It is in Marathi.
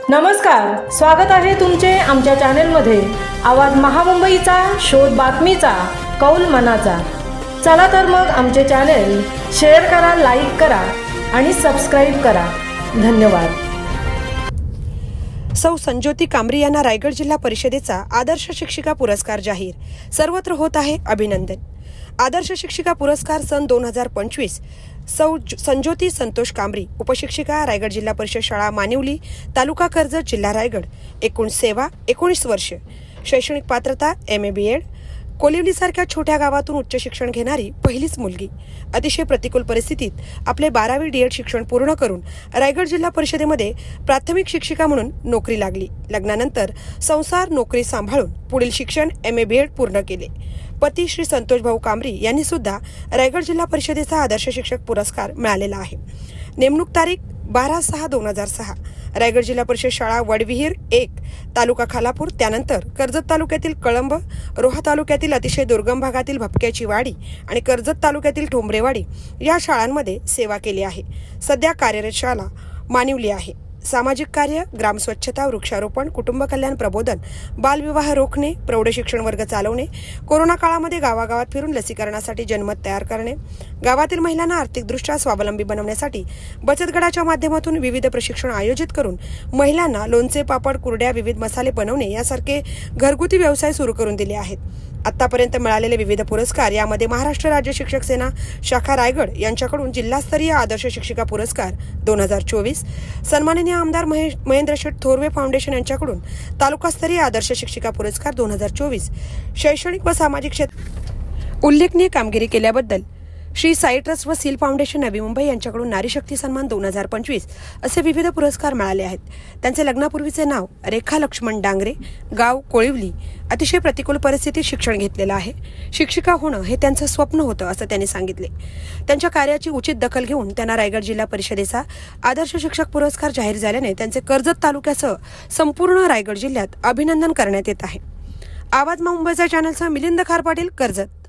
नमस्कार, स्वागत आहे तुमचे आमच्या चॅनलमध्ये। आवाज महामुंबईचा, शोध बातमीचा, कौल मनाचा। चला तर मग आमचे चॅनल शेअर करा, लाईक करा आणि सबस्क्राइब करा। धन्यवाद। सौ संजोती कांबरी यांना रायगड जिल्हा परिषदेचा आदर्श शिक्षिका पुरस्कार जाहीर। सर्वत्र होत आहे अभिनंदन। आदर्श शिक्षिका पुरस्कार सन 2025 सौ संजोती संतोष कांबरी, उपशिक्षिका, रायगड जिल्हा परिषद शाळा मानिवली, तालुका कर्जत, जिल्हा रायगड। एकूण सेवा 19 वर्ष, शैक्षणिक पात्रता MA BEd। कोलिवलीसारख्या छोट्या गावातून उच्च शिक्षण घेणारी पहिलीच मुलगी। अतिशय प्रतिकूल परिस्थितीत आपले 12वी DEd शिक्षण पूर्ण करून रायगड जिल्हा परिषदेमध्ये प्राथमिक शिक्षिका म्हणून नोकरी लागली। लग्नानंतर संसार, नोकरी सांभाळून पुढील शिक्षण MA BEd पूर्ण केले। पती श्री संतोष भाऊ कांबरी यांनी सुद्धा रायगड जिल्हा परिषदेचा आदर्श शिक्षक पुरस्कार मिळालेला आहे। नेमणूक तारीख 12/6/2006। रायगड जिल्हा परिषद शाळा वडविहीर 1, तालुका खालापूर। त्यानंतर कर्जत तालुक्यातील कळंब, रोहा तालुक्यातील अतिशय दुर्गम भागातील भपक्याची वाडी आणि कर्जत तालुक्यातील ठोंबरेवाडी या शाळांमध्ये सेवा केली आहे। सध्या कार्यरत शाळा मानिवली आहे। सामाजिक कार्य, ग्राम स्वच्छता, वृक्षारोपण, कुटुंब कल्याण प्रबोधन, बालविवाह रोखणे, प्रौढ शिक्षण वर्ग चालवणे, कोरोना काळामध्ये गावागावात फिरून लसीकरणासाठी जनमत तयार करणे, गावातील महिलांना आर्थिकदृष्ट्या स्वावलंबी बनवण्यासाठी बचत गटाच्या माध्यमातून विविध प्रशिक्षण आयोजित करून महिलांना लोणचे, पापड, कुरड्या, विविध मसाले बनवणे यासारखे घरगुती व्यवसाय सुरू करून दिले आहेत। आतापर्यंत मिळालेले विविध पुरस्कार, यामध्ये महाराष्ट्र राज्य शिक्षक सेना शाखा रायगड यांच्याकडून जिल्हास्तरीय आदर्श शिक्षिका पुरस्कार 2024, सन्माननीय आमदार महेंद्र शेठ थोरवे फाउंडेशन यांच्याकडून तालुकास्तरीय आदर्श शिक्षिका पुरस्कार 2024, शैक्षणिक व सामाजिक क्षेत्रात उल्लेखनीय कामगिरी केल्याबद्दल श्री साई ट्रस्ट व सील फाउंडेशन नवी मुंबई यांच्याकडून नारी शक्ती सन्मान 2025 असे विविध पुरस्कार मिळाले आहेत। त्यांचे लग्नापूर्वीचे नाव रेखा लक्ष्मण डांगरे, गाव कोळिवली। अतिशय प्रतिकूल परिस्थितीत शिक्षण घेतलेलं आहे। शिक्षिका होणं हे त्यांचं स्वप्न होतं असं त्यांनी सांगितले। त्यांच्या कार्याची उचित दखल घेऊन त्यांना रायगड जिल्हा परिषदेचा आदर्श शिक्षक पुरस्कार जाहीर झाल्याने त्यांचे कर्जत तालुक्यासह संपूर्ण रायगड जिल्ह्यात अभिनंदन करण्यात येत आहे। आवाज मुंबईचा चॅनलचा मिलिंद खार पाटील, कर्जत।